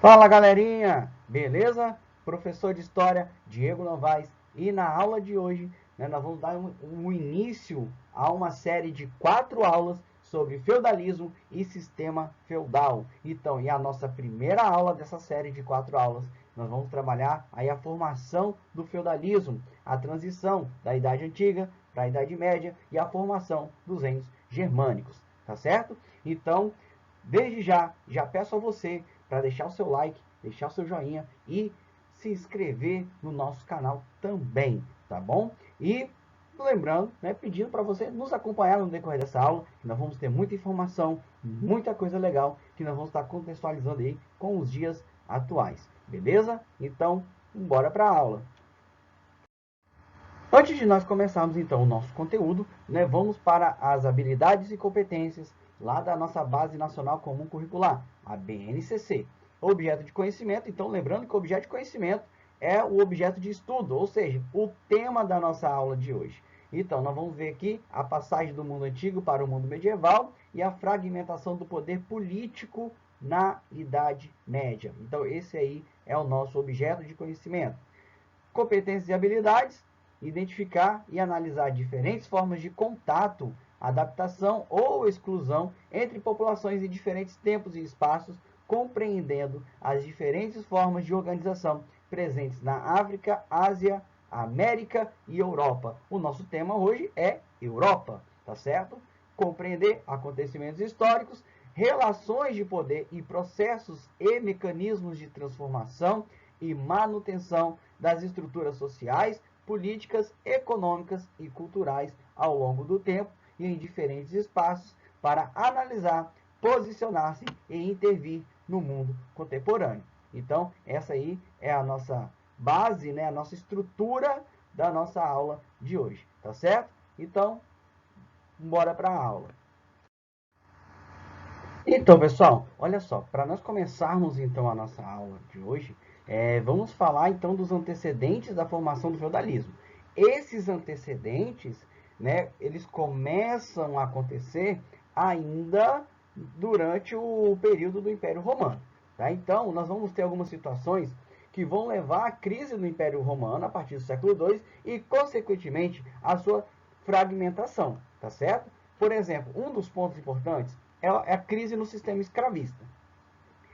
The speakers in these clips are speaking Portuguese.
Fala galerinha, beleza? Professor de História, Diego Novaes, e na aula de hoje nós vamos dar um início a uma série de 4 aulas sobre feudalismo e sistema feudal. Então, e a nossa primeira aula dessa série de 4 aulas, nós vamos trabalhar aí a formação do feudalismo, a transição da Idade Antiga para a Idade Média e a formação dos reinos germânicos, tá certo? Então, desde já peço a você para deixar o seu like, deixar o seu joinha e se inscrever no nosso canal também, tá bom? E lembrando, pedindo para você nos acompanhar no decorrer dessa aula, que nós vamos ter muita informação, muita coisa legal, que nós vamos estar contextualizando aí com os dias atuais, beleza? Então, bora para a aula. Antes de nós começarmos então o nosso conteúdo, vamos para as habilidades e competências lá da nossa Base Nacional Comum Curricular, a BNCC. Objeto de conhecimento, então lembrando que o objeto de conhecimento é o objeto de estudo, ou seja, o tema da nossa aula de hoje. Então, nós vamos ver aqui a passagem do mundo antigo para o mundo medieval e a fragmentação do poder político na Idade Média. Então, esse aí é o nosso objeto de conhecimento. Competências e habilidades: identificar e analisar diferentes formas de contato, adaptação ou exclusão entre populações em diferentes tempos e espaços, compreendendo as diferentes formas de organização presentes na África, Ásia, América e Europa. O nosso tema hoje é Europa, tá certo? Compreender acontecimentos históricos, relações de poder e processos e mecanismos de transformação e manutenção das estruturas sociais, políticas, econômicas e culturais ao longo do tempo e em diferentes espaços para analisar, posicionar-se e intervir no mundo contemporâneo. Então, essa aí é a nossa base, a nossa estrutura da nossa aula de hoje, tá certo? Então, bora para a aula. Então, pessoal, olha só, para nós começarmos então a nossa aula de hoje, vamos falar então dos antecedentes da formação do feudalismo. Esses antecedentes, eles começam a acontecer ainda durante o período do Império Romano. Tá? Então, nós vamos ter algumas situações que vão levar à crise do Império Romano a partir do século II e, consequentemente, a sua fragmentação, tá certo? Por exemplo, um dos pontos importantes é a crise no sistema escravista.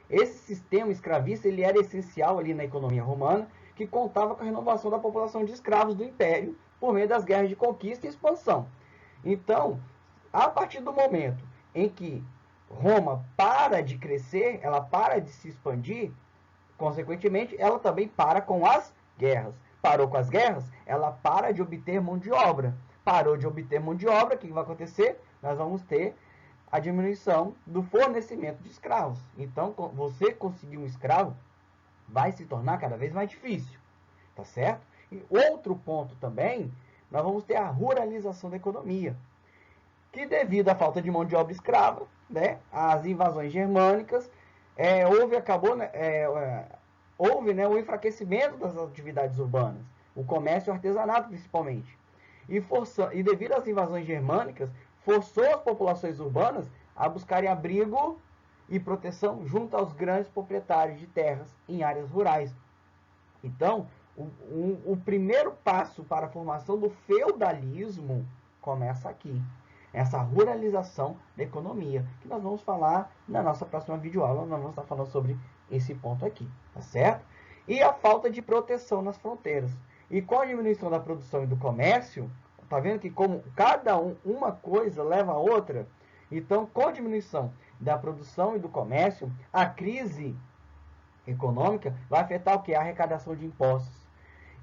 Esse sistema escravista ele era essencial ali na economia romana, que contava com a renovação da população de escravos do império por meio das guerras de conquista e expansão. Então, a partir do momento em que Roma para de crescer, ela para de se expandir, consequentemente, ela também para com as guerras. Parou com as guerras, ela para de obter mão de obra. Parou de obter mão de obra, o que vai acontecer? Nós vamos ter a diminuição do fornecimento de escravos. Então, você conseguir um escravo vai se tornar cada vez mais difícil, tá certo? E outro ponto também, nós vamos ter a ruralização da economia, que devido à falta de mão de obra escrava, as invasões germânicas, houve o enfraquecimento das atividades urbanas, o comércio e o artesanato principalmente. E devido às invasões germânicas, forçou as populações urbanas a buscarem abrigo e proteção junto aos grandes proprietários de terras em áreas rurais. Então, o primeiro passo para a formação do feudalismo começa aqui. Essa ruralização da economia, que nós vamos falar na nossa próxima videoaula, nós vamos estar falando sobre esse ponto aqui, tá certo? E a falta de proteção nas fronteiras. E com a diminuição da produção e do comércio, tá vendo que como uma coisa leva a outra? Então, com a diminuição da produção e do comércio, a crise econômica vai afetar o que? A arrecadação de impostos.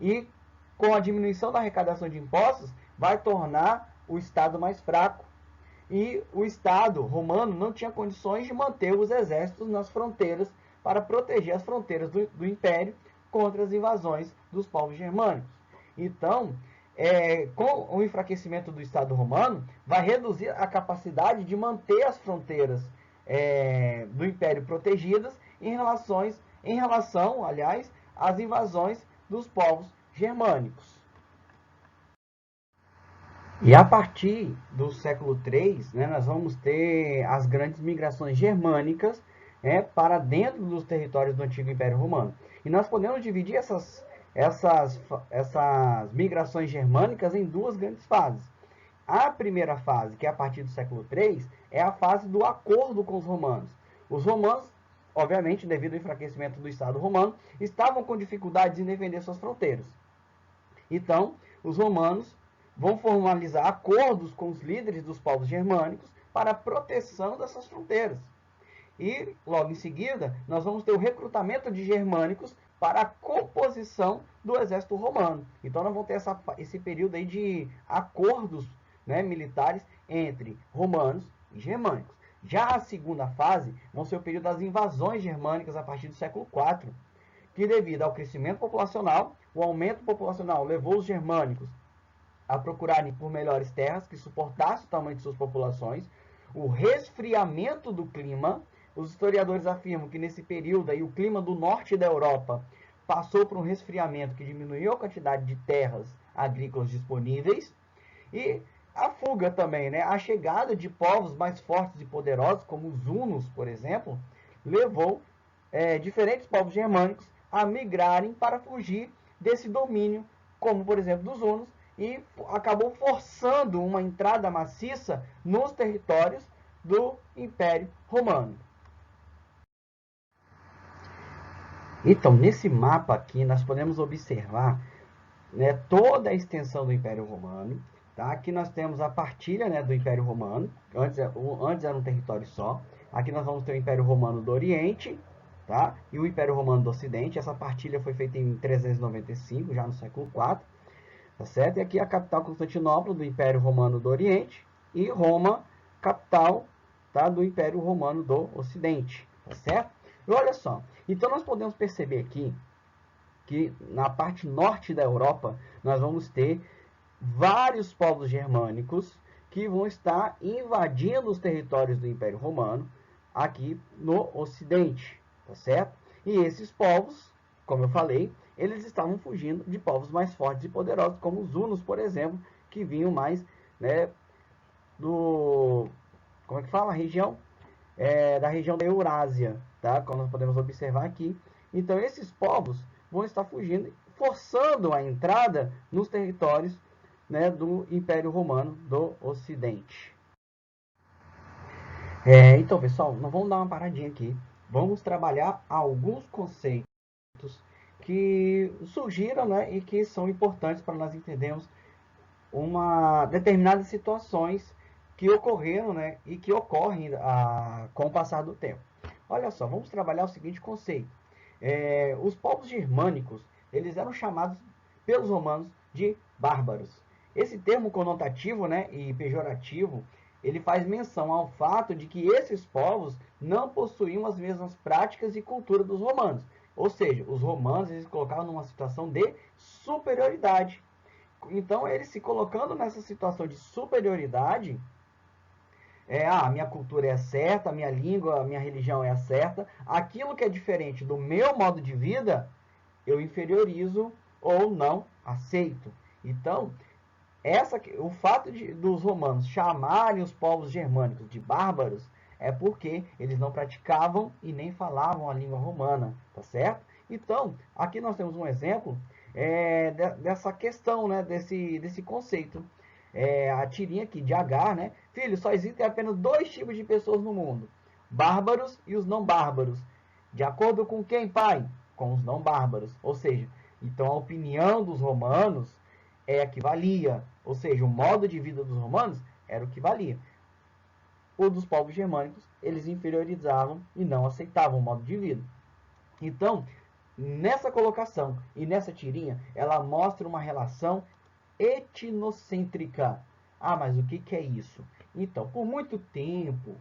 E com a diminuição da arrecadação de impostos, vai tornar o Estado mais fraco. E o Estado romano não tinha condições de manter os exércitos nas fronteiras para proteger as fronteiras do Império contra as invasões dos povos germânicos. Então, com o enfraquecimento do Estado romano, vai reduzir a capacidade de manter as fronteiras do Império protegidas em relação, aliás, às invasões dos povos germânicos. E a partir do século III, nós vamos ter as grandes migrações germânicas, para dentro dos territórios do antigo Império Romano. E nós podemos dividir essas migrações germânicas em duas grandes fases. A primeira fase, que é a partir do século III, é a fase do acordo com os romanos. Os romanos, obviamente, devido ao enfraquecimento do Estado romano, estavam com dificuldades em defender suas fronteiras. Então, os romanos vão formalizar acordos com os líderes dos povos germânicos para a proteção dessas fronteiras. E, logo em seguida, nós vamos ter o recrutamento de germânicos para a composição do exército romano. Então, nós vamos ter esse período aí de acordos, né, militares entre romanos e germânicos. Já a segunda fase vão ser o período das invasões germânicas a partir do século IV, que devido ao crescimento populacional, o aumento populacional levou os germânicos a procurarem por melhores terras que suportassem o tamanho de suas populações, o resfriamento do clima. Os historiadores afirmam que nesse período aí, o clima do norte da Europa passou por um resfriamento que diminuiu a quantidade de terras agrícolas disponíveis, e a fuga também, né? A chegada de povos mais fortes e poderosos, como os hunos, por exemplo, levou diferentes povos germânicos a migrarem para fugir desse domínio, como por exemplo dos hunos, e acabou forçando uma entrada maciça nos territórios do Império Romano. Então, nesse mapa aqui, nós podemos observar, né, toda a extensão do Império Romano. Tá? Aqui nós temos a partilha, né, do Império Romano. Antes era um território só. Aqui nós vamos ter o Império Romano do Oriente, tá? E o Império Romano do Ocidente. Essa partilha foi feita em 395, já no século IV. Tá certo? E aqui a capital Constantinopla do Império Romano do Oriente e Roma, capital, tá, do Império Romano do Ocidente. Tá certo? E olha só, então nós podemos perceber aqui que na parte norte da Europa nós vamos ter vários povos germânicos que vão estar invadindo os territórios do Império Romano aqui no Ocidente, tá certo? E esses povos, como eu falei, eles estavam fugindo de povos mais fortes e poderosos, como os hunos, por exemplo, que vinham mais, né, como é que fala? Da região da Eurásia, tá? Como nós podemos observar aqui. Então, esses povos vão estar fugindo, forçando a entrada nos territórios, né, do Império Romano do Ocidente. Então, pessoal, nós vamos dar uma paradinha aqui. Vamos trabalhar alguns conceitos que surgiram, né, e que são importantes para nós entendermos determinadas situações que ocorreram, né, e que ocorrem com o passar do tempo. Olha só, vamos trabalhar o seguinte conceito. Os povos germânicos, eles eram chamados pelos romanos de bárbaros. Esse termo conotativo, né, e pejorativo, ele faz menção ao fato de que esses povos não possuíam as mesmas práticas e cultura dos romanos. Ou seja, os romanos eles colocavam numa situação de superioridade. Então, eles se colocando nessa situação de superioridade, minha cultura é certa, a minha língua, a minha religião é a certa, aquilo que é diferente do meu modo de vida, eu inferiorizo ou não aceito. Então, o fato dos romanos chamarem os povos germânicos de bárbaros é porque eles não praticavam e nem falavam a língua romana, tá certo? Então, aqui nós temos um exemplo dessa questão, né, desse conceito. A tirinha aqui de Agar, né? Filho, só existem apenas dois tipos de pessoas no mundo: bárbaros e os não bárbaros. De acordo com quem, pai? Com os não bárbaros. Ou seja, então a opinião dos romanos é a que valia. Ou seja, o modo de vida dos romanos era o que valia. O dos povos germânicos, eles inferiorizavam e não aceitavam o modo de vida. Então, nessa colocação e nessa tirinha, ela mostra uma relação etnocêntrica. Ah, mas o que é isso? Então, por muito tempo,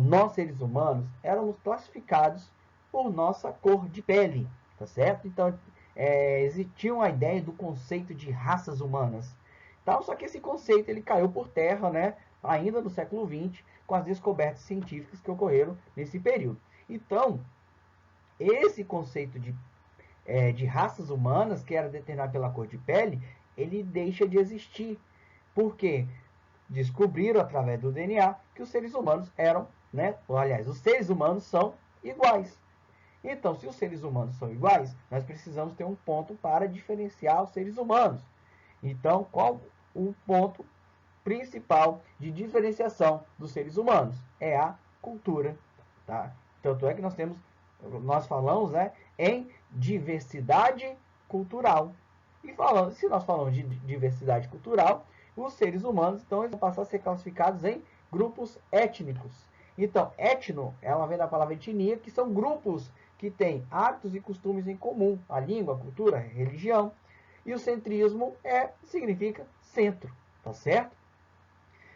nós seres humanos éramos classificados por nossa cor de pele, tá certo? Então, existia uma ideia do conceito de raças humanas. Então, só que esse conceito ele caiu por terra, né, ainda no século XX, com as descobertas científicas que ocorreram nesse período. Então, esse conceito de raças humanas, que era determinado pela cor de pele, ele deixa de existir. Por quê? Descobriram através do DNA que os seres humanos eram, né? Aliás, os seres humanos são iguais. Então, se os seres humanos são iguais, nós precisamos ter um ponto para diferenciar os seres humanos. Então, qual o ponto principal de diferenciação dos seres humanos? É a cultura. Tá? Tanto é que nós falamos, né, em diversidade cultural. E se nós falamos de diversidade cultural, os seres humanos então, eles vão passar a ser classificados em grupos étnicos. Então, etno, ela vem da palavra etnia, que são grupos que têm hábitos e costumes em comum, a língua, a cultura, a religião. E o centrismo significa centro, tá certo?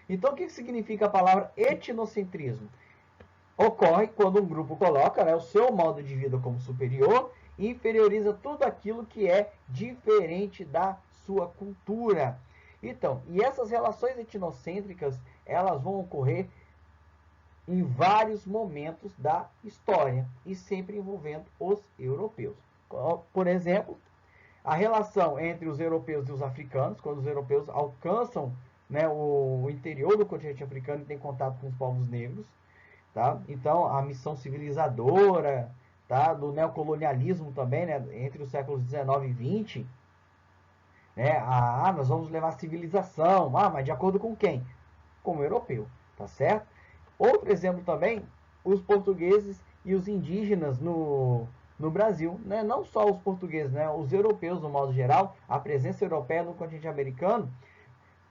Então, o que significa a palavra etnocentrismo? Ocorre quando um grupo coloca, né, o seu modo de vida como superior e inferioriza tudo aquilo que é diferente da sua cultura. Então, e essas relações etnocêntricas, elas vão ocorrer em vários momentos da história e sempre envolvendo os europeus. Por exemplo, a relação entre os europeus e os africanos, quando os europeus alcançam, né, o interior do continente africano e têm contato com os povos negros, tá? Então, a missão civilizadora, tá, do neocolonialismo também, né, entre os séculos 19 e 20, né, nós vamos levar civilização, mas de acordo com quem? Com o europeu, tá certo? Outro exemplo também, os portugueses e os indígenas no Brasil, né? Não só os portugueses, né? Os europeus, no modo geral, a presença europeia no continente americano,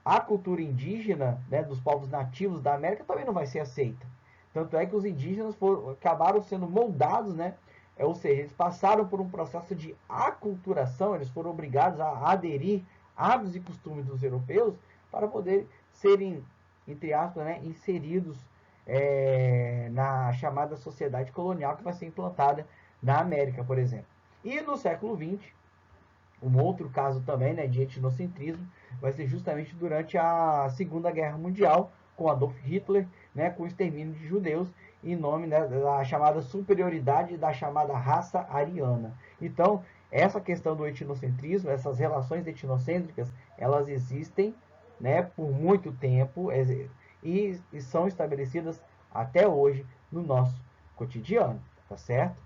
a cultura indígena, né, dos povos nativos da América também não vai ser aceita. Tanto é que os indígenas acabaram sendo moldados, né? Ou seja, eles passaram por um processo de aculturação, eles foram obrigados a aderir hábitos e costumes dos europeus para poder serem, entre aspas, né, inseridos na chamada sociedade colonial que vai ser implantada na América, por exemplo. E no século XX, um outro caso também, né, de etnocentrismo vai ser justamente durante a Segunda Guerra Mundial, com Adolf Hitler, né, com o extermínio de judeus, em nome, né, da chamada superioridade da chamada raça ariana. Então, essa questão do etnocentrismo, essas relações etnocêntricas, elas existem, né, por muito tempo e são estabelecidas até hoje no nosso cotidiano, tá certo?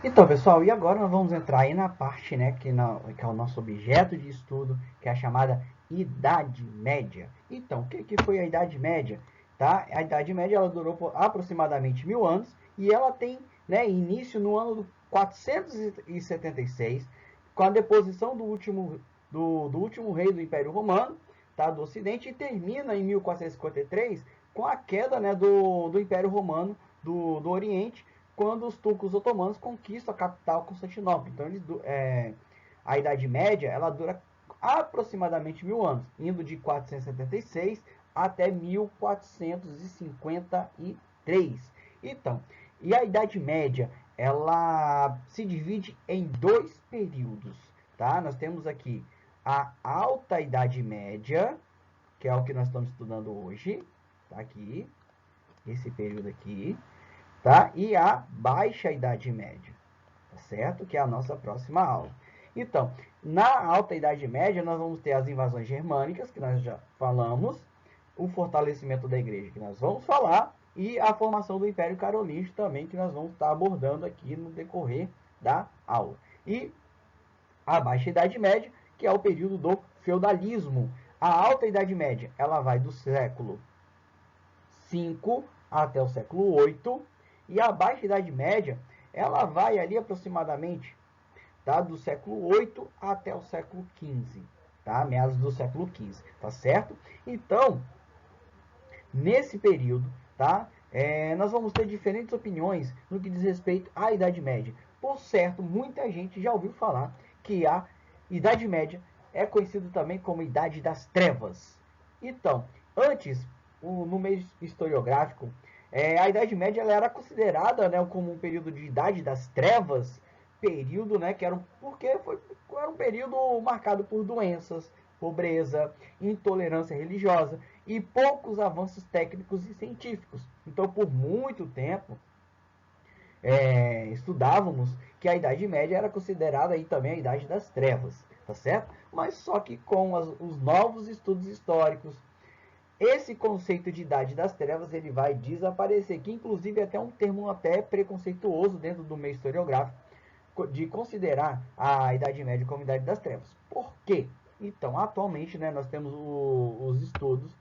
Então, pessoal, e agora nós vamos entrar aí na parte, né, que é o nosso objeto de estudo, que é a chamada Idade Média. Então, o que foi a Idade Média? Tá? A Idade Média ela durou por aproximadamente 1000 anos e ela tem, né, início no ano 476, com a deposição do último rei do Império Romano, tá, do Ocidente, e termina em 1453 com a queda, né, do Império Romano do Oriente, quando os turcos otomanos conquistam a capital Constantinopla. Então, a Idade Média ela dura aproximadamente 1000 anos, indo de 476 até 1453. Então, e a Idade Média ela se divide em dois períodos, tá? Nós temos aqui a Alta Idade Média, que é o que nós estamos estudando hoje, tá aqui, esse período aqui, tá? E a Baixa Idade Média, tá certo? Que é a nossa próxima aula. Então, na Alta Idade Média, nós vamos ter as invasões germânicas, que nós já falamos, o fortalecimento da igreja, que nós vamos falar, e a formação do Império Carolíngio também, que nós vamos estar abordando aqui no decorrer da aula. E a Baixa Idade Média, que é o período do feudalismo. A Alta Idade Média, ela vai do século V até o século VIII, e a Baixa Idade Média, ela vai ali aproximadamente, tá, do século VIII até o século XV, tá, meados do século XV, tá certo? Então, nesse período, tá, nós vamos ter diferentes opiniões no que diz respeito à Idade Média. Por certo, muita gente já ouviu falar que a Idade Média é conhecida também como Idade das Trevas. Então, antes, no meio historiográfico, a Idade Média ela era considerada, né, como um período de Idade das Trevas, período, né, que era um período marcado por doenças, pobreza, intolerância religiosa e poucos avanços técnicos e científicos. Então, por muito tempo, estudávamos que a Idade Média era considerada aí também a Idade das Trevas, tá certo? Mas só que com os novos estudos históricos, esse conceito de Idade das Trevas ele vai desaparecer, que inclusive é até um termo até preconceituoso dentro do meio historiográfico, de considerar a Idade Média como Idade das Trevas. Por quê? Então, atualmente, né, nós temos os estudos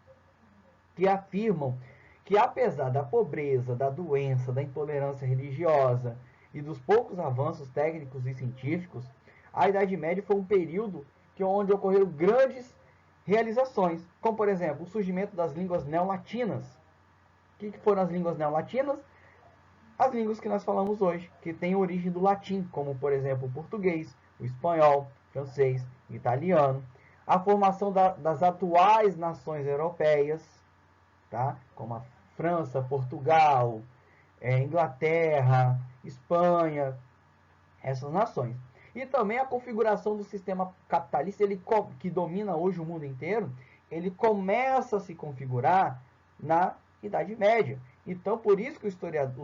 que afirmam que, apesar da pobreza, da doença, da intolerância religiosa e dos poucos avanços técnicos e científicos, a Idade Média foi um período onde ocorreram grandes realizações, como, por exemplo, o surgimento das línguas neolatinas. O que foram as línguas neolatinas? As línguas que nós falamos hoje, que têm origem do latim, como, por exemplo, o português, o espanhol, francês, italiano. A formação das atuais nações europeias, tá? Como a França, Portugal, Inglaterra, Espanha, essas nações. E também a configuração do sistema capitalista, que domina hoje o mundo inteiro, ele começa a se configurar na Idade Média. Então, por isso que os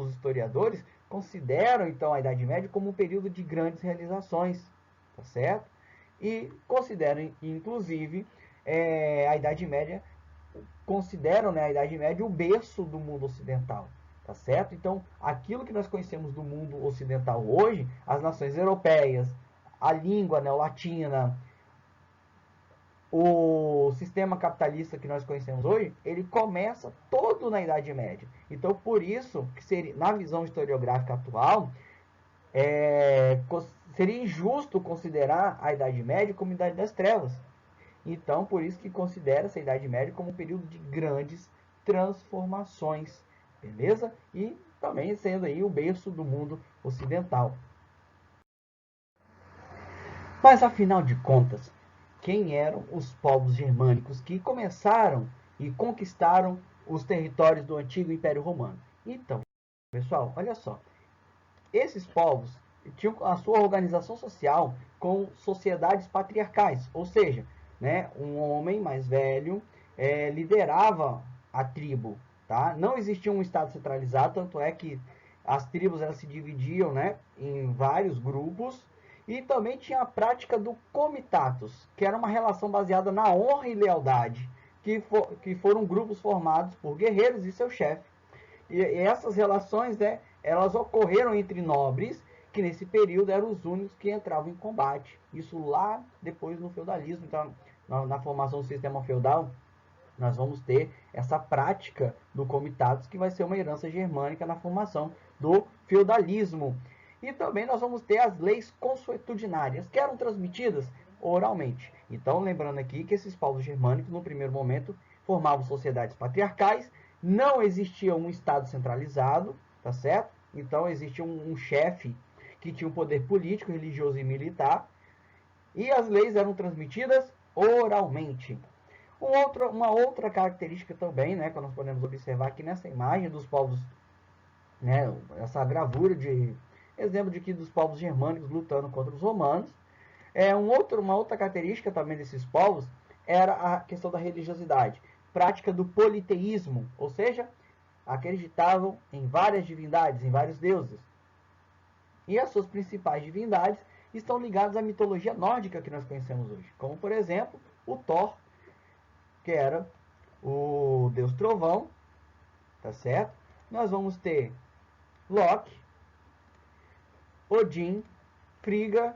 historiadores consideram então a Idade Média como um período de grandes realizações, tá certo? E consideram, inclusive, a Idade Média, a Idade Média o berço do mundo ocidental, tá certo? Então, aquilo que nós conhecemos do mundo ocidental hoje, as nações europeias, a língua neolatina, o sistema capitalista que nós conhecemos hoje, ele começa todo na Idade Média. Então, por isso, que seria, na visão historiográfica atual, seria injusto considerar a Idade Média como Idade das Trevas. Então, por isso que considera-se a Idade Média como um período de grandes transformações, beleza? E também sendo aí o berço do mundo ocidental. Mas, afinal de contas, quem eram os povos germânicos que começaram e conquistaram os territórios do antigo Império Romano? Então, pessoal, olha só. Esses povos tinham a sua organização social com sociedades patriarcais, ou seja, né, um homem mais velho liderava a tribo. Tá? Não existia um estado centralizado, tanto é que as tribos elas se dividiam, né, em vários grupos. E também tinha a prática do comitatus, que era uma relação baseada na honra e lealdade, que foram grupos formados por guerreiros e seu chefe. E essas relações, né, elas ocorreram entre nobres, que nesse período eram os únicos que entravam em combate. Isso lá depois no feudalismo. Então, na formação do sistema feudal, nós vamos ter essa prática do comitatus, que vai ser uma herança germânica na formação do feudalismo. E também nós vamos ter as leis consuetudinárias, que eram transmitidas oralmente. Então, lembrando aqui que esses povos germânicos, no primeiro momento, formavam sociedades patriarcais, não existia um Estado centralizado, tá certo? Então, existia um chefe que tinha um poder político, religioso e militar, e as leis eram transmitidas oralmente. Uma outra característica também, né, que nós podemos observar aqui nessa imagem dos povos, né, essa gravura de exemplo de que dos povos germânicos lutando contra os romanos. Uma outra característica também desses povos era a questão da religiosidade, prática do politeísmo, ou seja, acreditavam em várias divindades, em vários deuses. E as suas principais divindades estão ligadas à mitologia nórdica que nós conhecemos hoje, como por exemplo o Thor, que era o deus trovão, tá certo? Nós vamos ter Loki, Odin, Frigga,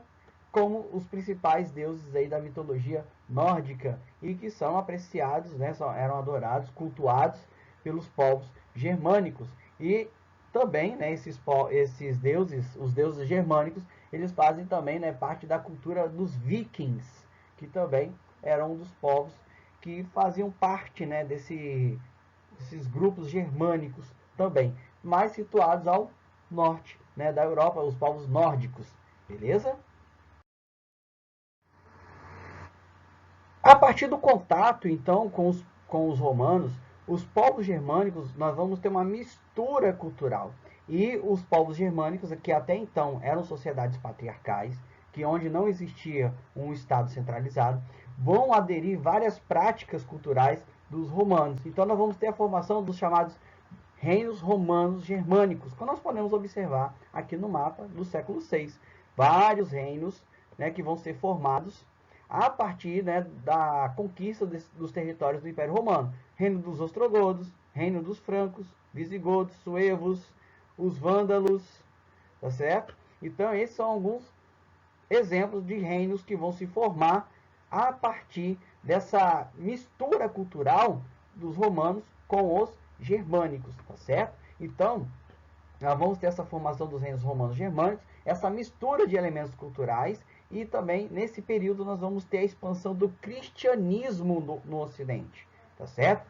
como os principais deuses aí da mitologia nórdica e que são apreciados, né, eram adorados, cultuados pelos povos germânicos. E também, né, esses deuses, os deuses germânicos, eles fazem também, né, parte da cultura dos vikings, que também eram um dos povos que faziam parte, né, desses grupos germânicos também, mais situados ao norte, né, da Europa, os povos nórdicos, beleza? A partir do contato, então, com os romanos, os povos germânicos, nós vamos ter uma mistura cultural. E os povos germânicos, que até então eram sociedades patriarcais, que onde não existia um Estado centralizado, vão aderir várias práticas culturais dos romanos. Então nós vamos ter a formação dos chamados reinos romanos germânicos, que nós podemos observar aqui no mapa do século VI. Vários reinos, né, que vão ser formados a partir, né, da conquista dos territórios do Império Romano. reino dos ostrogodos, reino dos francos, visigodos, suevos, os vândalos, tá certo? Então, esses são alguns exemplos de reinos que vão se formar a partir dessa mistura cultural dos romanos com os germânicos, tá certo? Então, nós vamos ter essa formação dos reinos romanos germânicos, essa mistura de elementos culturais, e também, nesse período, nós vamos ter a expansão do cristianismo no Ocidente, tá certo?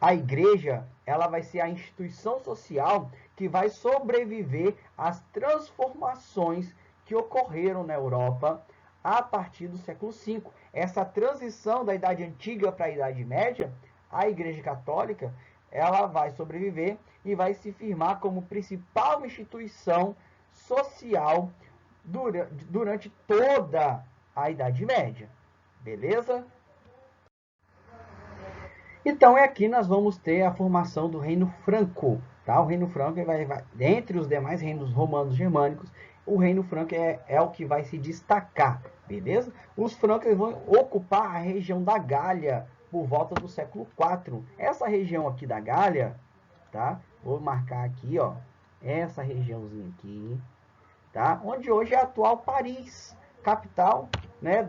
A igreja, ela vai ser a instituição social que vai sobreviver às transformações que ocorreram na Europa a partir do século V. Essa transição da Idade Antiga para a Idade Média, a Igreja Católica, ela vai sobreviver e vai se firmar como principal instituição social durante toda a Idade Média. Beleza? Então, aqui nós vamos ter a formação do Reino Franco. Tá? O Reino Franco, dentre os demais reinos romanos germânicos, o Reino Franco é o que vai se destacar. Beleza? Os francos vão ocupar a região da Gália por volta do século IV. Essa região aqui da Gália, tá? Vou marcar aqui, ó, essa regiãozinha aqui, tá? Onde hoje é a atual Paris, capital, né,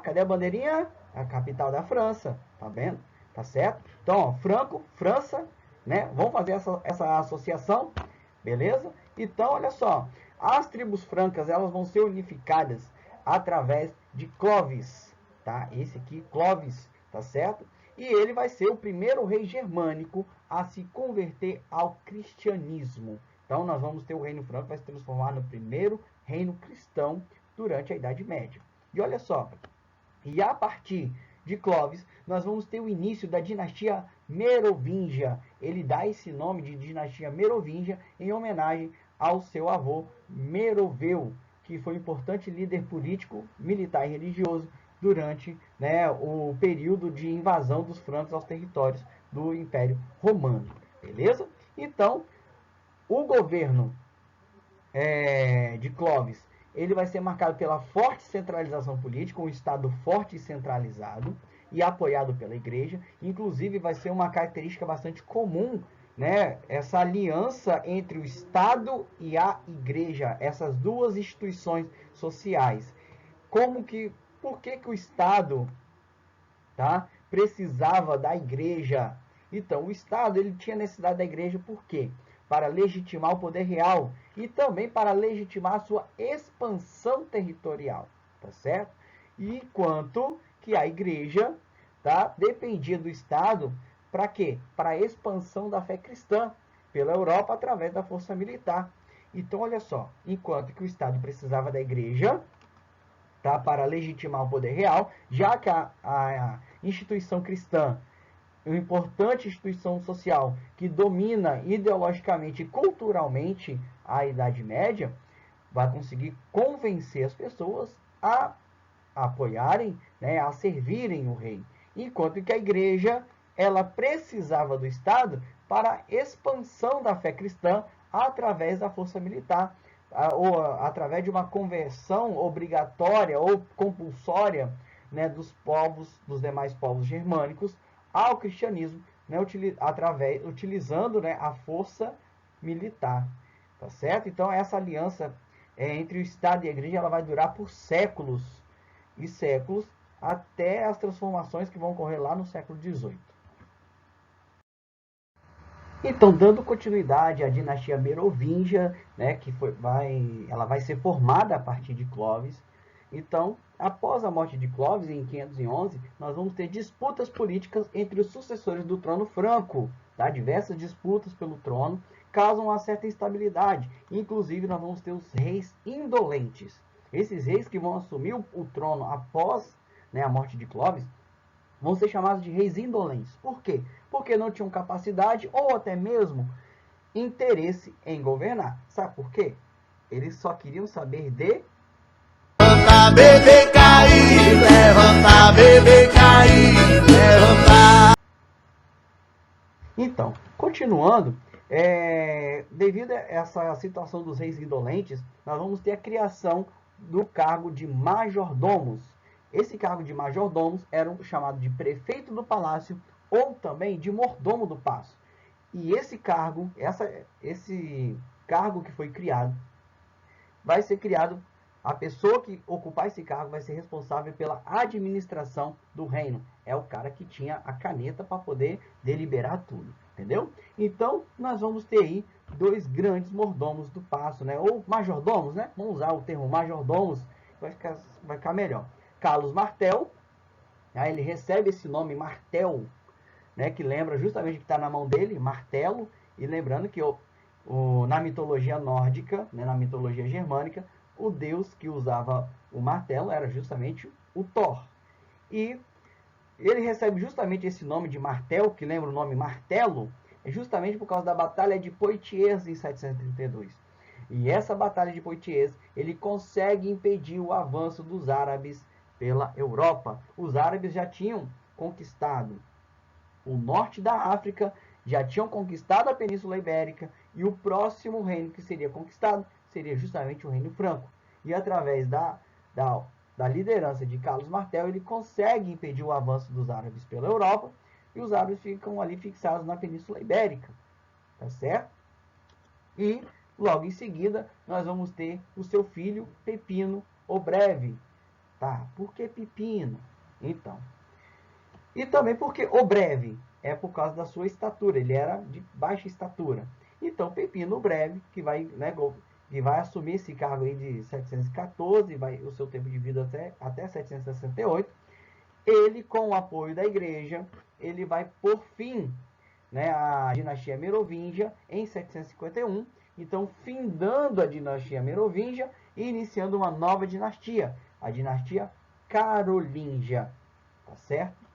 cadê a bandeirinha? A capital da França, tá vendo? Tá certo? Então, ó, Franco, França, né? Vamos fazer essa associação, beleza? Então, olha só, as tribos francas, elas vão ser unificadas através de Clovis, tá? Esse aqui, Clovis, tá certo? E ele vai ser o primeiro rei germânico a se converter ao cristianismo. Então, nós vamos ter o Reino Franco, que vai se transformar no primeiro reino cristão durante a Idade Média. E olha só, e a partir de Clovis, nós vamos ter o início da dinastia Merovingia. Ele dá esse nome de dinastia Merovingia em homenagem ao seu avô Meroveu, que foi um importante líder político, militar e religioso durante, né, o período de invasão dos francos aos territórios do Império Romano. Beleza? Então, o governo de Clovis, ele vai ser marcado pela forte centralização política, um Estado forte e centralizado e apoiado pela Igreja. Inclusive, vai ser uma característica bastante comum, né, essa aliança entre o Estado e a Igreja, essas duas instituições sociais. Por que o Estado, tá, precisava da Igreja? Então, o Estado, ele tinha necessidade da Igreja por quê? Para legitimar o poder real e também para legitimar a sua expansão territorial, tá certo? E enquanto que a Igreja, tá, dependia do Estado para quê? Para a expansão da fé cristã pela Europa através da força militar. Então, olha só, enquanto que o Estado precisava da Igreja, tá, para legitimar o poder real, já que a instituição cristã, uma importante instituição social que domina ideologicamente e culturalmente a Idade Média, vai conseguir convencer as pessoas a apoiarem, né, a servirem o rei. Enquanto que a Igreja, ela precisava do Estado para a expansão da fé cristã através da força militar, ou através de uma conversão obrigatória ou compulsória, né, dos demais povos germânicos ao cristianismo, né, utilizando, né, a força militar, tá certo? Então, essa aliança entre o Estado e a Igreja, ela vai durar por séculos e séculos, até as transformações que vão ocorrer lá no século XVIII. Então, dando continuidade à dinastia Merovingia, né, ela vai ser formada a partir de Clovis. Então, após a morte de Clovis, em 511, nós vamos ter disputas políticas entre os sucessores do trono franco. Tá? Diversas disputas pelo trono causam uma certa instabilidade. Inclusive, nós vamos ter os reis indolentes. Esses reis que vão assumir o trono após, né, a morte de Clovis, vão ser chamados de reis indolentes. Por quê? Porque não tinham capacidade ou até mesmo interesse em governar. Sabe por quê? Eles só queriam saber de levantar, beber, cair, levantar, beber, cair, levantar. Então, continuando, devido a essa situação dos reis indolentes, nós vamos ter a criação do cargo de majordomos. Esse cargo de majordomos era chamado de prefeito do palácio ou também de mordomo do paço. E esse cargo, esse cargo que foi criado, vai ser criado, a pessoa que ocupar esse cargo vai ser responsável pela administração do reino. É o cara que tinha a caneta para poder deliberar tudo, entendeu? Então, nós vamos ter aí dois grandes mordomos do paço, né? Ou majordomos, né? Vamos usar o termo majordomos, vai ficar melhor. Carlos Martel, aí ele recebe esse nome Martel, né? Que lembra justamente que está na mão dele, martelo, e lembrando que na mitologia nórdica, né, na mitologia germânica, o deus que usava o martelo era justamente o Thor. E ele recebe justamente esse nome de martel, que lembra o nome martelo, é justamente por causa da Batalha de Poitiers em 732. E essa Batalha de Poitiers, ele consegue impedir o avanço dos árabes pela Europa. Os árabes já tinham conquistado o norte da África, já tinham conquistado a Península Ibérica, e o próximo reino que seria conquistado seria justamente o Reino Franco. E através da liderança de Carlos Martel, ele consegue impedir o avanço dos árabes pela Europa, e os árabes ficam ali fixados na Península Ibérica, tá certo? E logo em seguida nós vamos ter o seu filho Pepino o Breve, tá? Por que Pepino? Então, e também porque o Breve é por causa da sua estatura, ele era de baixa estatura. Então, Pepino o Breve, que vai, né, que vai assumir esse cargo aí de 714, o seu tempo de vida até 768, ele, com o apoio da igreja, ele vai por fim, né, a dinastia merovingia em 751, então findando a dinastia merovingia e iniciando uma nova dinastia, a dinastia carolíngia, tá certo?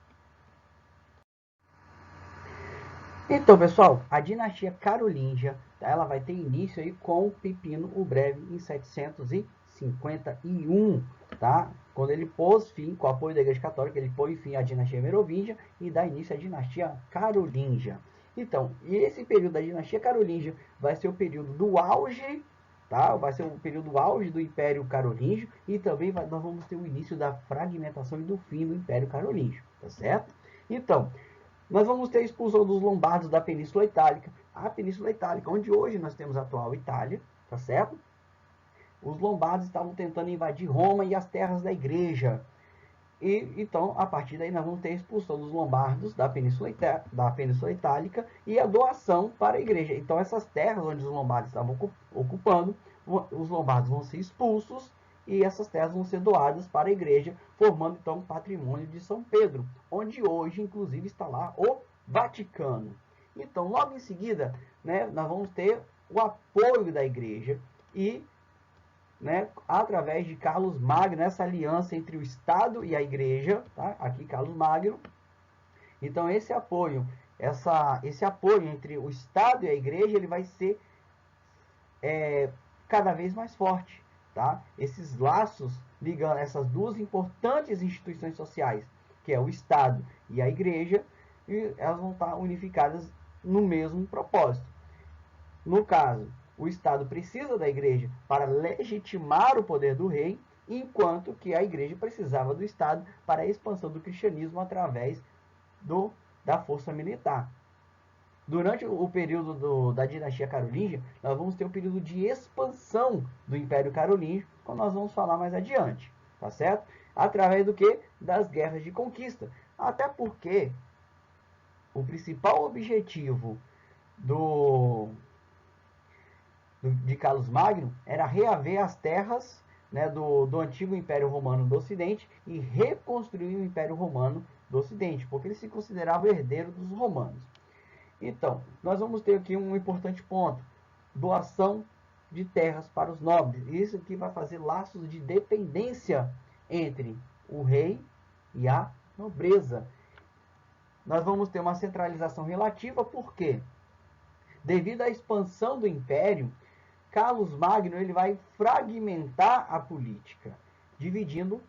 Então, pessoal, a dinastia carolíngia, tá, ela vai ter início aí com Pepino o Breve em 751, tá? Quando ele pôs fim, com o apoio da Igreja Católica, ele pôs fim à dinastia merovingia e dá início à dinastia carolíngia. Então, e esse período da dinastia carolíngia vai ser o período do auge, tá? Vai ser o período auge do Império Carolíngio e também nós vamos ter o início da fragmentação e do fim do Império Carolíngio, tá certo? Então, nós vamos ter a expulsão dos lombardos da Península Itálica. A Península Itálica, onde hoje nós temos a atual Itália, tá certo? Os lombardos estavam tentando invadir Roma e as terras da igreja. E então, a partir daí, nós vamos ter a expulsão dos lombardos da Península Itálica e a doação para a igreja. Então, essas terras onde os lombardos estavam ocupando, os lombardos vão ser expulsos e essas terras vão ser doadas para a igreja, formando então o patrimônio de São Pedro, onde hoje, inclusive, está lá o Vaticano. Então, logo em seguida, né, nós vamos ter o apoio da igreja e, né, através de Carlos Magno, essa aliança entre o Estado e a igreja, tá? Aqui Carlos Magno. Então, esse apoio entre o Estado e a igreja, ele vai ser cada vez mais forte, tá? Esses laços ligando essas duas importantes instituições sociais, que é o Estado e a igreja, e elas vão estar unificadas no mesmo propósito. No caso, o Estado precisa da igreja para legitimar o poder do rei, enquanto que a igreja precisava do Estado para a expansão do cristianismo através da força militar. Durante o período da dinastia carolíngia, nós vamos ter um período de expansão do Império Carolíngio, como nós vamos falar mais adiante, tá certo? Através do que? Das guerras de conquista. Até porque o principal objetivo de Carlos Magno era reaver as terras, né, do antigo Império Romano do Ocidente e reconstruir o Império Romano do Ocidente, porque ele se considerava herdeiro dos romanos. Então, nós vamos ter aqui um importante ponto: doação de terras para os nobres. Isso aqui vai fazer laços de dependência entre o rei e a nobreza. Nós vamos ter uma centralização relativa, porque devido à expansão do império, Carlos Magno ele vai fragmentar a política, dividindo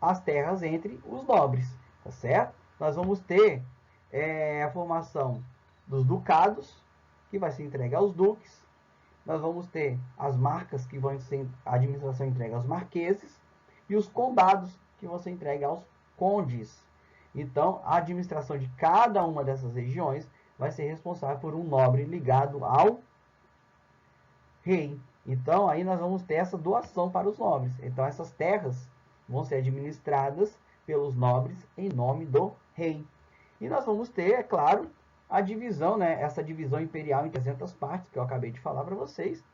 as terras entre os nobres, tá certo? Nós vamos ter a formação dos ducados, que vai ser entregue aos duques. Nós vamos ter as marcas, que vão ser a administração entregue aos marqueses, e os condados, que você entregue aos condes. Então, a administração de cada uma dessas regiões vai ser responsável por um nobre ligado ao rei. Então, aí nós vamos ter essa doação para os nobres. Então, essas terras vão ser administradas pelos nobres em nome do rei. E nós vamos ter, é claro, a divisão, né? Essa divisão imperial em 300 partes, que eu acabei de falar para vocês.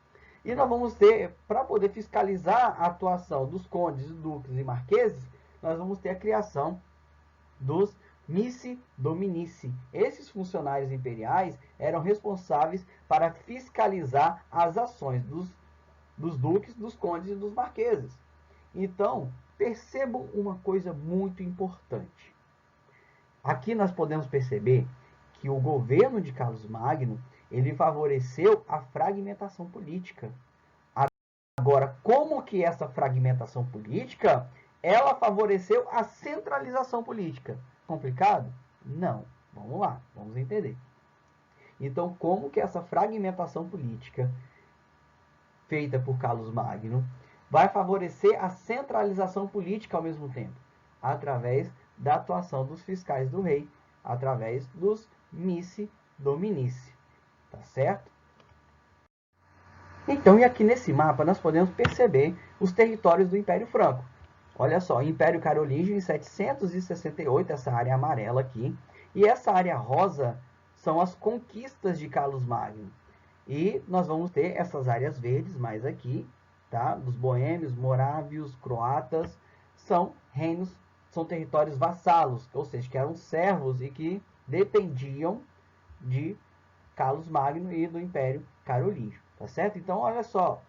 E nós vamos ter, para poder fiscalizar a atuação dos condes, duques e marqueses, nós vamos ter a criação dos missi dominici. Esses funcionários imperiais eram responsáveis para fiscalizar as ações dos duques, dos condes e dos marqueses. Então, percebam uma coisa muito importante. Aqui nós podemos perceber que o governo de Carlos Magno, ele favoreceu a fragmentação política. Agora, como que essa fragmentação política, ela favoreceu a centralização política? Complicado? Não. Vamos lá, vamos entender. Então, como que essa fragmentação política feita por Carlos Magno vai favorecer a centralização política ao mesmo tempo? Através da atuação dos fiscais do rei, através dos missi dominici. Tá certo? Então, e aqui nesse mapa nós podemos perceber os territórios do Império Franco. Olha só, Império Carolíngio em 768, essa área amarela aqui. E essa área rosa são as conquistas de Carlos Magno. E nós vamos ter essas áreas verdes mais aqui, tá? Dos boêmios, morávios, croatas, são reinos, são territórios vassalos, ou seja, que eram servos e que dependiam de Carlos Magno e do Império Carolíngio, tá certo? Então, olha só,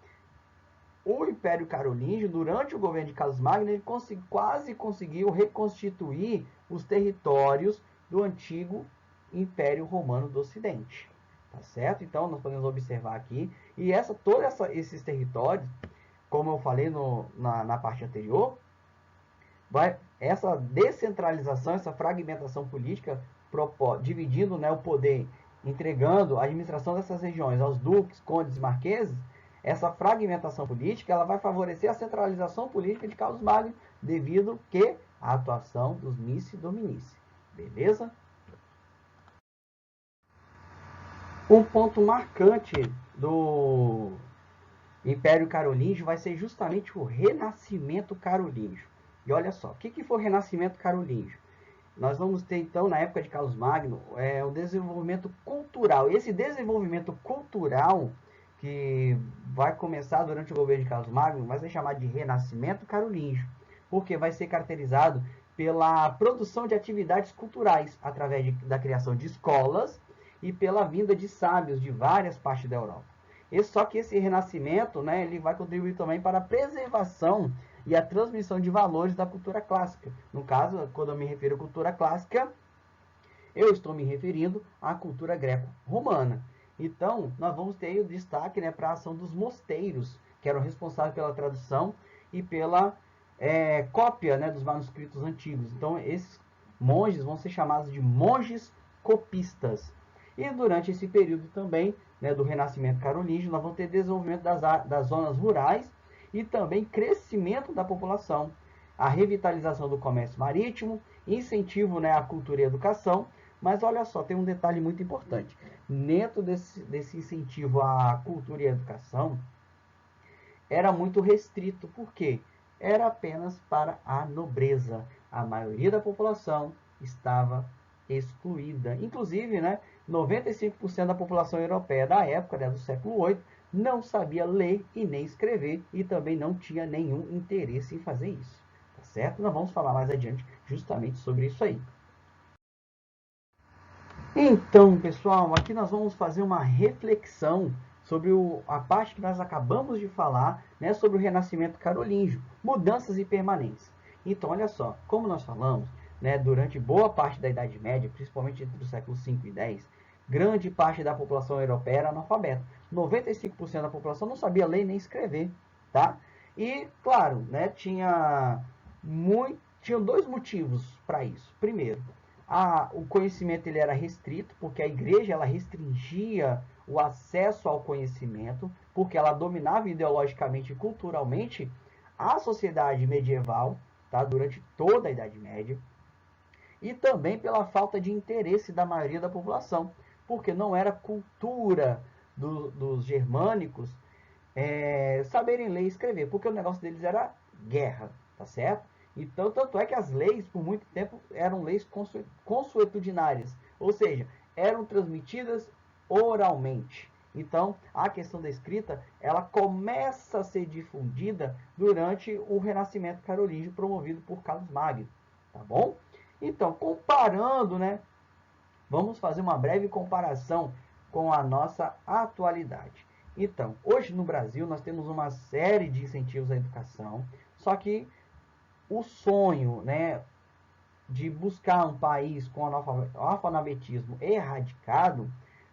o Império Carolíngio, durante o governo de Carlos Magno, ele quase conseguiu reconstituir os territórios do antigo Império Romano do Ocidente. Tá certo? Então, nós podemos observar aqui. E esses territórios, como eu falei na parte anterior, essa descentralização, essa fragmentação política, dividindo, né, o poder, entregando a administração dessas regiões aos duques, condes e marqueses, essa fragmentação política ela vai favorecer a centralização política de Carlos Magno, devido que à atuação dos missi dominici. Beleza? Um ponto marcante do Império Carolíngio vai ser justamente o Renascimento Carolíngio. E olha só, o que foi o Renascimento Carolíngio? Nós vamos ter, então, na época de Carlos Magno, o desenvolvimento cultural. Esse desenvolvimento cultural que vai começar durante o governo de Carlos Magno vai ser chamado de Renascimento Carolíngio, porque vai ser caracterizado pela produção de atividades culturais, através da criação de escolas e pela vinda de sábios de várias partes da Europa. Só que esse renascimento, né, ele vai contribuir também para a preservação e a transmissão de valores da cultura clássica. No caso, quando eu me refiro à cultura clássica, eu estou me referindo à cultura greco-romana. Então, nós vamos ter o destaque, né, para a ação dos mosteiros, que eram responsáveis pela tradução e pela cópia, né, dos manuscritos antigos. Então, esses monges vão ser chamados de monges copistas. E durante esse período também, né, do Renascimento Carolíngio, nós vamos ter desenvolvimento das zonas rurais e também crescimento da população, a revitalização do comércio marítimo, incentivo, né, à cultura e à educação. Mas olha só, tem um detalhe muito importante. Dentro desse incentivo à cultura e à educação, era muito restrito. Por quê? Era apenas para a nobreza. A maioria da população estava excluída. Inclusive, né, 95% da população europeia da época, né, do século VIII, não sabia ler e nem escrever e também não tinha nenhum interesse em fazer isso. Tá certo? Nós vamos falar mais adiante justamente sobre isso aí. Então, pessoal, aqui nós vamos fazer uma reflexão sobre a parte que nós acabamos de falar, né, sobre o Renascimento Carolíngio, mudanças e permanências. Então, olha só, como nós falamos, né, durante boa parte da Idade Média, principalmente entre os séculos 5 e 10, grande parte da população europeia era analfabeta. 95% da população não sabia ler nem escrever, tá? E, claro, né, tinham dois motivos para isso. Primeiro, o conhecimento ele era restrito, porque a igreja ela restringia o acesso ao conhecimento, porque ela dominava ideologicamente e culturalmente a sociedade medieval, tá? Durante toda a Idade Média, e também pela falta de interesse da maioria da população, porque não era cultura dos germânicos saberem ler e escrever, porque o negócio deles era guerra, tá certo? Então, tanto é que as leis, por muito tempo, eram leis consuetudinárias, ou seja, eram transmitidas oralmente. Então, a questão da escrita, ela começa a ser difundida durante o Renascimento carolíngio promovido por Carlos Magno, tá bom? Então, comparando, né? Vamos fazer uma breve comparação com a nossa atualidade. Então, hoje no Brasil nós temos uma série de incentivos à educação, só que o sonho, né, de buscar um país com analfabetismo erradicado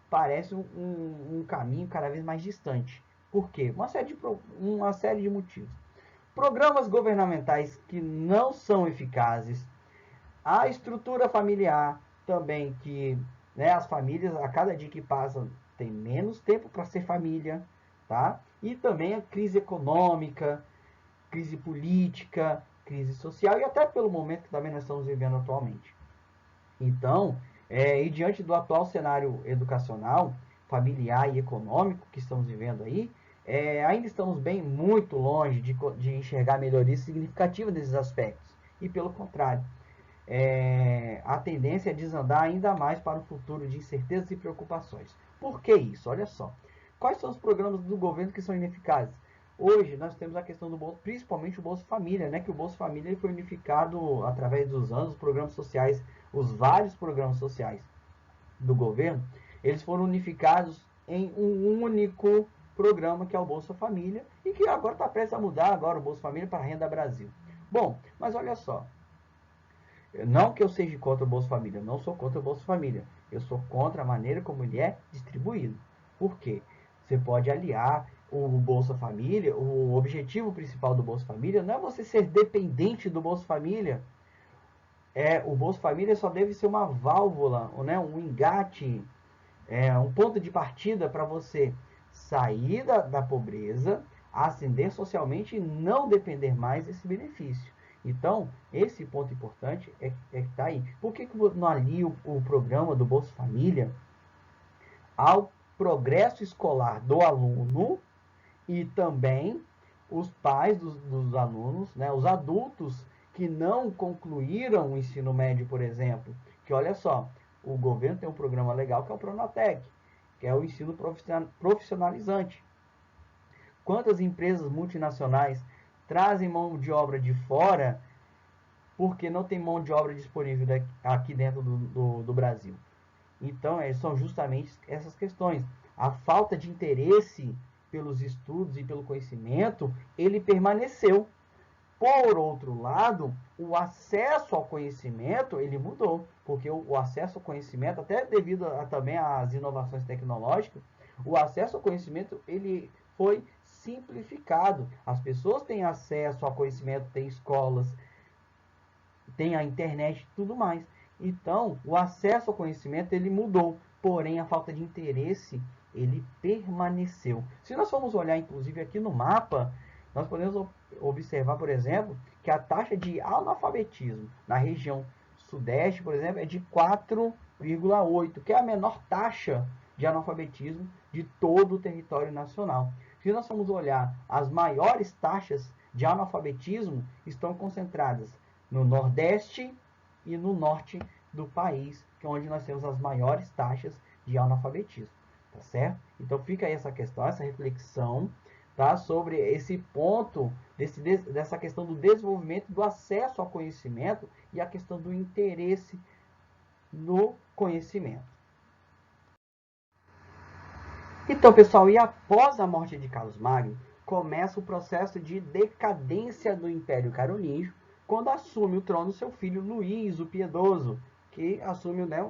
parece um caminho cada vez mais distante. Por quê? Uma série de motivos. Programas governamentais que não são eficazes, a estrutura familiar também, que, né, as famílias, a cada dia que passa, tem menos tempo para ser família, tá? E também a crise econômica, crise política, crise social e até pelo momento que também nós estamos vivendo atualmente. Então, e diante do atual cenário educacional, familiar e econômico que estamos vivendo aí, ainda estamos bem muito longe de enxergar melhorias significativas nesses aspectos. E pelo contrário, a tendência é desandar ainda mais para um futuro de incertezas e preocupações. Por que isso? Olha só. Quais são os programas do governo que são ineficazes? Hoje nós temos a questão do Bolsa, principalmente o Bolsa Família, né? Que o Bolsa Família ele foi unificado através dos anos, os programas sociais, os vários programas sociais do governo, eles foram unificados em um único programa que é o Bolsa Família e que agora está prestes a mudar agora o Bolsa Família para a Renda Brasil. Bom, mas olha só, não que eu seja contra o Bolsa Família, eu não sou contra o Bolsa Família. Eu sou contra a maneira como ele é distribuído. Por quê? Você pode aliar o Bolsa Família, o objetivo principal do Bolsa Família não é você ser dependente do Bolsa Família. O Bolsa Família só deve ser uma válvula, né, um engate, um ponto de partida para você sair da pobreza, ascender socialmente e não depender mais desse benefício. Então, esse ponto importante é que está aí. Por que não alia o programa do Bolsa Família ao progresso escolar do aluno e também os pais dos alunos, né, os adultos que não concluíram o ensino médio, por exemplo? Que olha só, o governo tem um programa legal que é o Pronatec, que é o ensino profissionalizante. Quantas empresas multinacionais trazem mão de obra de fora porque não tem mão de obra disponível aqui dentro do Brasil? Então, são justamente essas questões. A falta de interesse pelos estudos e pelo conhecimento, ele permaneceu. Por outro lado, o acesso ao conhecimento, ele mudou, porque o acesso ao conhecimento, até devido também às inovações tecnológicas, o acesso ao conhecimento, ele foi simplificado. As pessoas têm acesso ao conhecimento, têm escolas, tem a internet e tudo mais. Então, o acesso ao conhecimento ele mudou, porém a falta de interesse ele permaneceu. Se nós formos olhar, inclusive, aqui no mapa, nós podemos observar, por exemplo, que a taxa de analfabetismo na região sudeste, por exemplo, é de 4,8, que é a menor taxa de analfabetismo de todo o território nacional. Se nós formos olhar, as maiores taxas de analfabetismo estão concentradas no Nordeste e no Norte do país, que é onde nós temos as maiores taxas de analfabetismo, tá certo? Então fica aí essa questão, essa reflexão, tá, sobre esse ponto, dessa questão do desenvolvimento, do acesso ao conhecimento e a questão do interesse no conhecimento. Então, pessoal, e após a morte de Carlos Magno, começa o processo de decadência do Império Carolíngio, quando assume o trono seu filho Luís o Piedoso, que assume, né,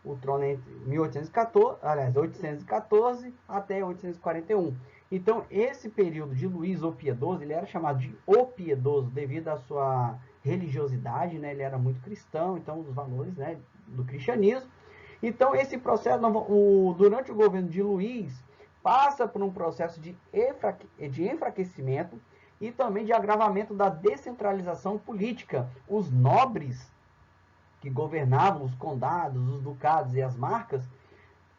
o trono entre 814 até 841. Então, esse período de Luís o Piedoso, ele era chamado de O Piedoso devido à sua religiosidade, né? Ele era muito cristão, então os valores, né, do cristianismo. Então, esse processo, durante o governo de Luís, passa por um processo de enfraquecimento e também de agravamento da descentralização política. Os nobres que governavam os condados, os ducados e as marcas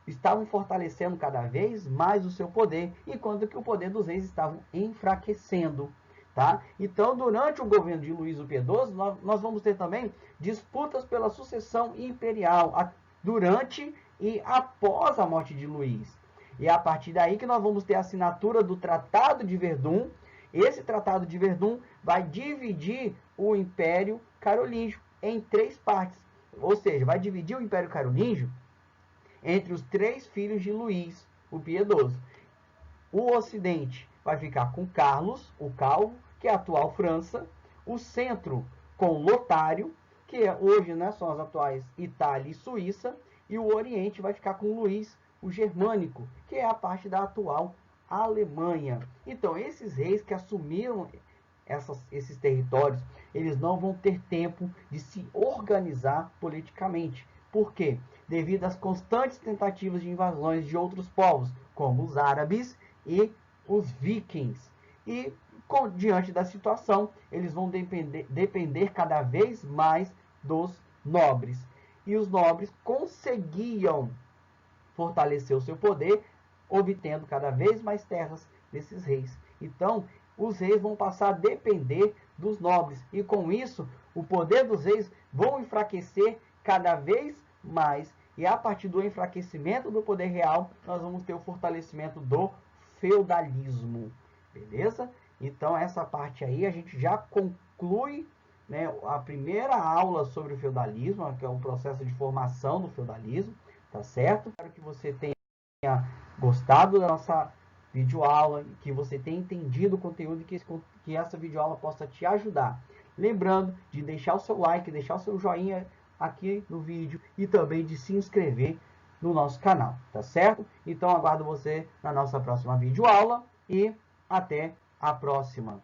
estavam fortalecendo cada vez mais o seu poder, enquanto que o poder dos reis estavam enfraquecendo. Tá? Então, durante o governo de Luís o Piedoso, nós vamos ter também disputas pela sucessão imperial, durante e após a morte de Luís. E é a partir daí que nós vamos ter a assinatura do Tratado de Verdun. Esse Tratado de Verdun vai dividir o Império Carolíngio em 3 partes. Ou seja, vai dividir o Império Carolíngio entre os 3 filhos de Luís o Piedoso. O Ocidente vai ficar com Carlos, o Calvo, que é a atual França. O centro com Lotário, que hoje, né, são as atuais Itália e Suíça. E o Oriente vai ficar com Luís, o Germânico, que é a parte da atual Alemanha. Então, esses reis que assumiram esses territórios, eles não vão ter tempo de se organizar politicamente. Por quê? Devido às constantes tentativas de invasões de outros povos, como os árabes e os vikings. E, diante da situação, eles vão depender cada vez mais dos nobres. E os nobres conseguiam fortalecer o seu poder, obtendo cada vez mais terras desses reis. Então, os reis vão passar a depender dos nobres. E, com isso, o poder dos reis vão enfraquecer cada vez mais. E, a partir do enfraquecimento do poder real, nós vamos ter o fortalecimento do feudalismo. Beleza? Então, essa parte aí a gente já conclui, né, a primeira aula sobre o feudalismo, que é o processo de formação do feudalismo, tá certo? Espero que você tenha gostado da nossa videoaula, que você tenha entendido o conteúdo e que essa videoaula possa te ajudar. Lembrando de deixar o seu like, deixar o seu joinha aqui no vídeo e também de se inscrever no nosso canal, tá certo? Então, aguardo você na nossa próxima videoaula e até a próxima.